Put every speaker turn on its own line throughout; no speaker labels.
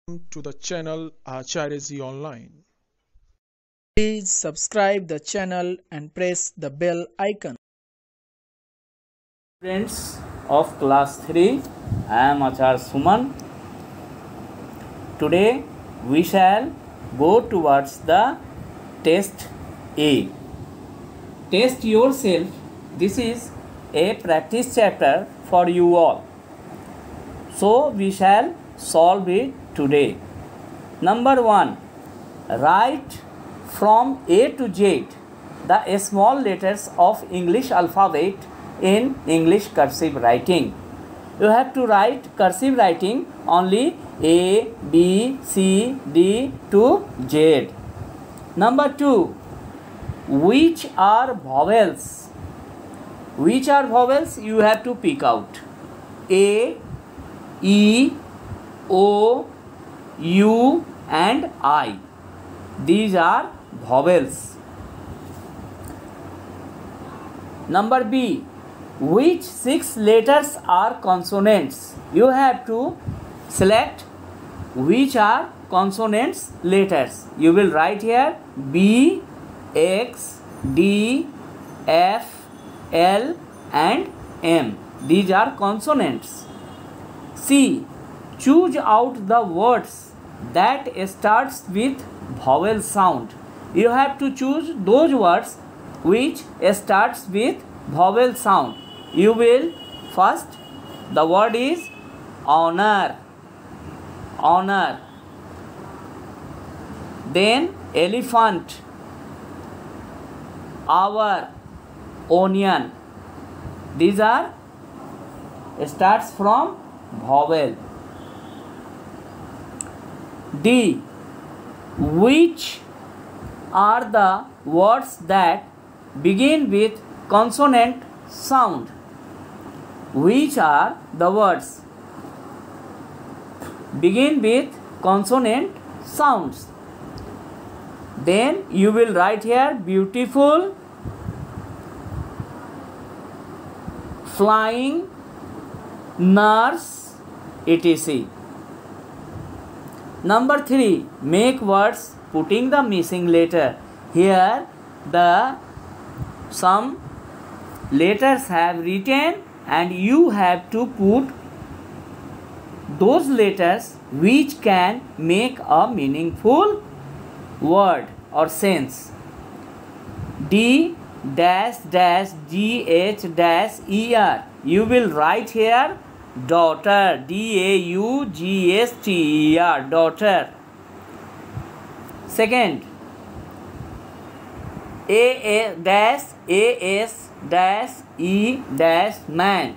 to the channel Acharya Online.
Please subscribe the channel and press the bell icon.
Students of class 3, I am Acharya Suman. Today we shall go towards the test A. Test yourself. This is a practice chapter for you all. So we shall solve it today. Number 1. Write from A to Z the small letters of English alphabet in English cursive writing. You have to write cursive writing only A, B, C, D to Z. Number 2. Which are vowels? Which are vowels? You have to pick out. A, E, O, U and I. These are vowels. Number B. Which 6 letters are consonants? You have to select which are consonants letters. You will write here B, X, D, F, L and M. These are consonants. C. Choose out the words that starts with vowel sound. You have to choose those words which starts with vowel sound. You will first, the word is honor, honor. Then elephant, hour, onion. These are starts from vowel. D. Which are the words that begin with consonant sound? Which are the words begin with consonant sounds? Then you will write here beautiful, flying, nurse, etc. Number 3. Make words putting the missing letter. Here some letters have written and you have to put those letters which can make a meaningful word or sense. D dash dash G H dash E R. You will write here daughter, D-A-U-G-S-T-E-R, daughter. Second, A dash A-S dash E dash man.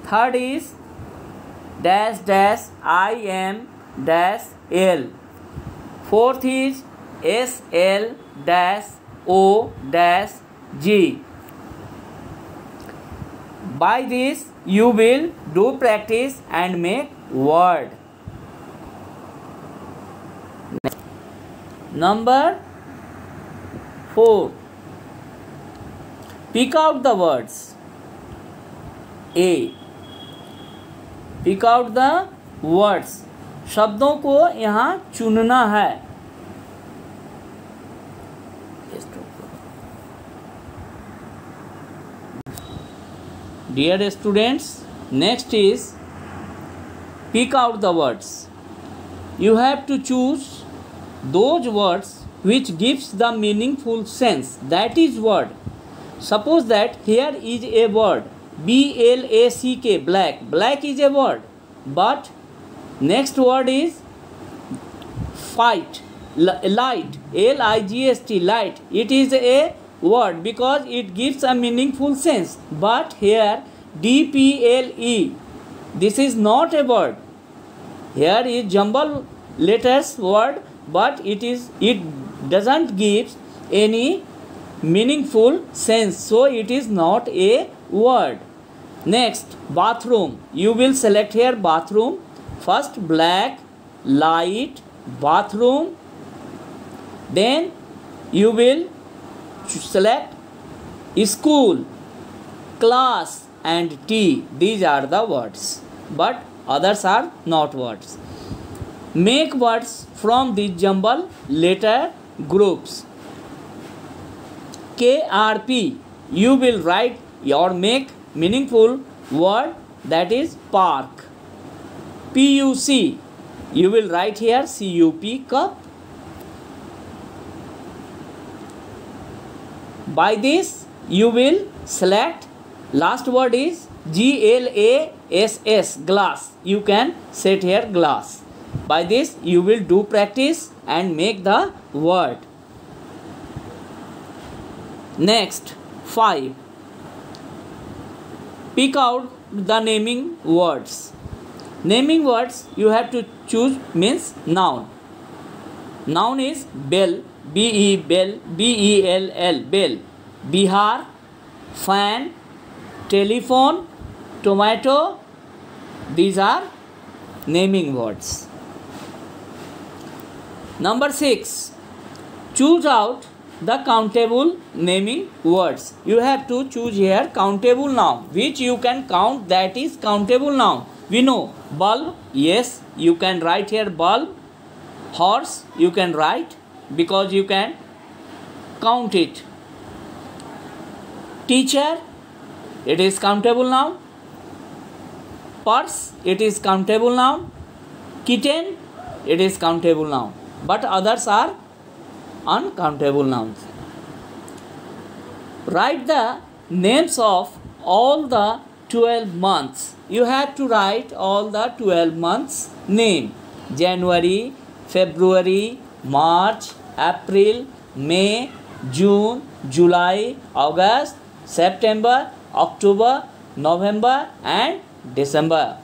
Third is dash dash I-M dash L. Fourth is S-L dash O dash G. By this you will do practice and make word. Number 4. Pick out the words. A. Pick out the words. शब्दों को यहाँ चुनना है. Dear students, next is pick out the words. You have to choose those words which gives the meaningful sense. That is word. Suppose that here is a word B-L-A-C-K, black. Black is a word. But next word is fight, light, L-I-G-H-T, light. It is a word because it gives a meaningful sense. But here D-P-L-E, this is not a word. Here is jumble letters word, but it doesn't give any meaningful sense, so it is not a word. Next, bathroom. You will select here bathroom. First black, light, bathroom. Then you will select school, class and tea. These are the words, but others are not words. Make words from the jumble letter groups. KRP, you will write or make meaningful word, that is park. PUC, you will write here CUP, cup. By this you will select last word is GLASS, glass. You can set here glass. By this you will do practice and make the word. Next, 5. Pick out the naming words. Naming words you have to choose means noun. Noun is bell, bell, bell, bell. Bihar, fan, telephone, tomato. These are naming words. Number 6. Choose out the countable naming words. You have to choose here countable noun which you can count, that is countable noun. We know bulb, yes, you can write here bulb. Horse you can write because you can count it. Teacher, it is countable noun. Purse, it is countable noun. Kitten, it is countable noun. But others are uncountable nouns. Write the names of all the 12 months. You have to write all the 12 months name. January, February, March, April, May, June, July, August, September, October, November and December.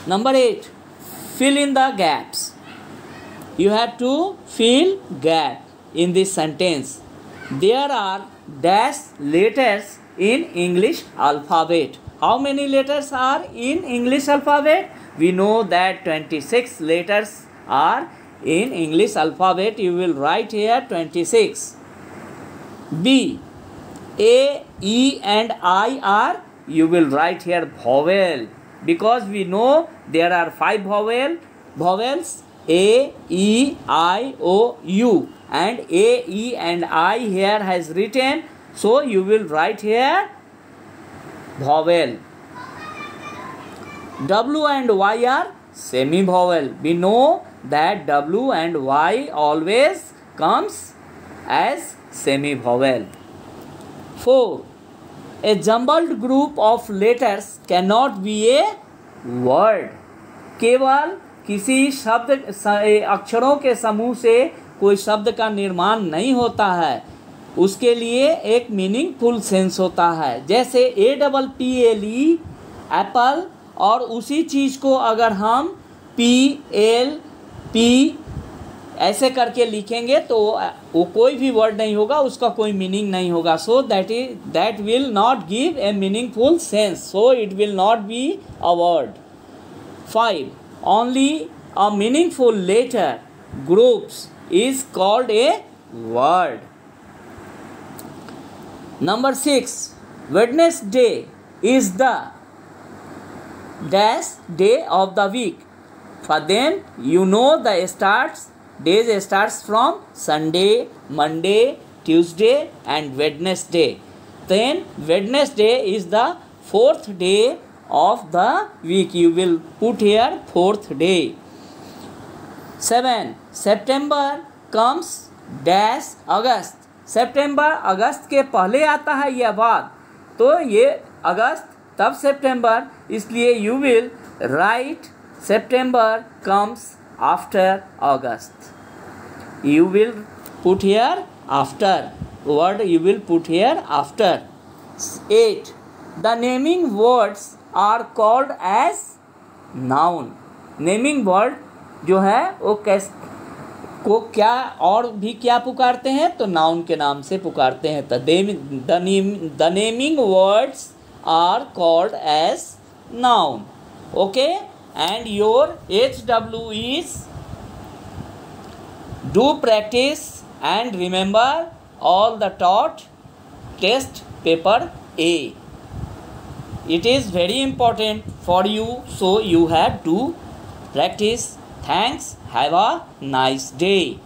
Number 8. Fill in the gaps. You have to fill gap in this sentence. There are dash letters in English alphabet. How many letters are in English alphabet? We know that 26 letters are in English alphabet. You will write here 26. B. A, E and I are, you will write here vowel, because we know there are 5 vowels. A, E, I, O, U, and A, E and I here has written, so you will write here vowel. W and Y are semi-vowel. We know that W and Y always comes as semi-vowel. 4. A jumbled group of letters cannot be a word. केवल किसी शब्द अक्षरों के समूह से कोई शब्द का निर्माण नहीं होता है, उसके लिए एक मीनिंगफुल सेंस होता है. जैसे APPLE एप्पल, और उसी चीज़ को अगर हम PLP ऐसे करके लिखेंगे तो वो कोई भी वर्ड नहीं होगा, उसका कोई मीनिंग नहीं होगा. So that will not give a meaningful sense, so it will not be a word. 5. Only a meaningful letter groups is called a word. Number 6. Wednesday is the dash day of the week. For then you know the days starts from Sunday, Monday, Tuesday and Wednesday. Then Wednesday is the 4th day of the week. You will put here 4th day. 7. September comes dash August. September अगस्त के पहले आता है या बाद, तो ये अगस्त तब September, इसलिए you will write September comes after August. You will put here after word, you will put here after. 8. The naming words are called as noun. Naming word जो है वो को क्या और भी क्या पुकारते हैं, तो नाउन के नाम से पुकारते हैं. The naming words are called as noun. Okay, and your HW is do practice and remember all the taught test paper A. It is very important for you, so you have to practice. Thanks. Have a nice day.